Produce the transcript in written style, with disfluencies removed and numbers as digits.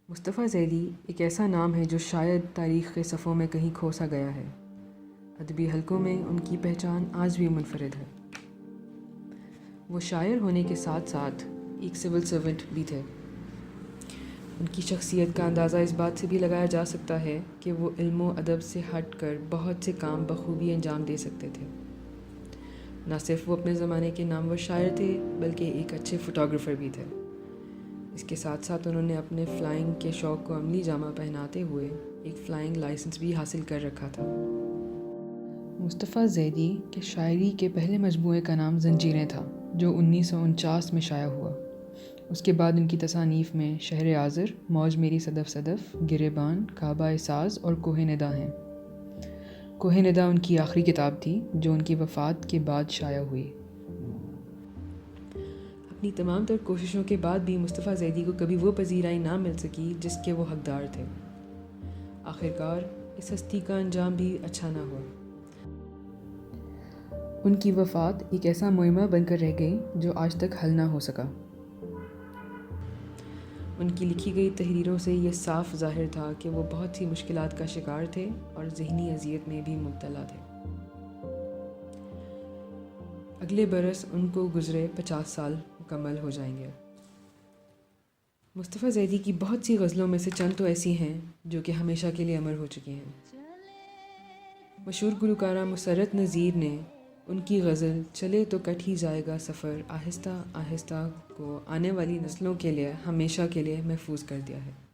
مصطفیٰ ذیلی ایک ایسا نام ہے جو شاید تاریخ کے صفوں میں کہیں کھوسا گیا ہے۔ ادبی حلقوں میں ان کی پہچان آج بھی منفرد ہے۔ وہ شاعر ہونے کے ساتھ ساتھ ایک سول سرونٹ بھی تھے۔ ان کی شخصیت کا اندازہ اس بات سے بھی لگایا جا سکتا ہے کہ وہ علم و ادب سے ہٹ کر بہت سے کام بخوبی انجام دے سکتے تھے۔ نہ صرف وہ اپنے زمانے کے نامور شاعر تھے بلکہ ایک اچھے فوٹوگرافر بھی تھے۔ اس کے ساتھ ساتھ انہوں نے اپنے فلائنگ کے شوق کو عملی جامہ پہناتے ہوئے ایک فلائنگ لائسنس بھی حاصل کر رکھا تھا۔ مصطفیٰ ذیلی کے شاعری کے پہلے مجموعے کا نام زنجیریں تھا جو 1949 میں شائع ہوا۔ اس کے بعد ان کی تصانیف میں شہر آذر، موج میری صدف صدف، گریبان، کعبہ ساز اور کوہ ندا ہیں۔ کوہ ندا ان کی آخری کتاب تھی جو ان کی وفات کے بعد شائع ہوئی۔ اپنی تمام تر کوششوں کے بعد بھی مصطفیٰ ذیلی کو کبھی وہ پذیرائی نہ مل سکی جس کے وہ حقدار تھے۔ آخرکار اس ہستی کا انجام بھی اچھا نہ ہوا۔ ان کی وفات ایک ایسا معمہ بن کر رہ گئی جو آج تک حل نہ ہو سکا۔ ان کی لکھی گئی تحریروں سے یہ صاف ظاہر تھا کہ وہ بہت سی مشکلات کا شکار تھے اور ذہنی اذیت میں بھی مبتلا تھے۔ اگلے برس ان کو گزرے 50 سال مکمل ہو جائیں گے۔ مصطفیٰ ذیلی کی بہت سی غزلوں میں سے چند تو ایسی ہیں جو کہ ہمیشہ کے لیے امر ہو چکی ہیں۔ مشہور گلوکارہ مسرت نذیر نے ان کی غزل چلے تو کٹ ہی جائے گا سفر آہستہ آہستہ کو آنے والی نسلوں کے لیے ہمیشہ کے لیے محفوظ کر دیا ہے۔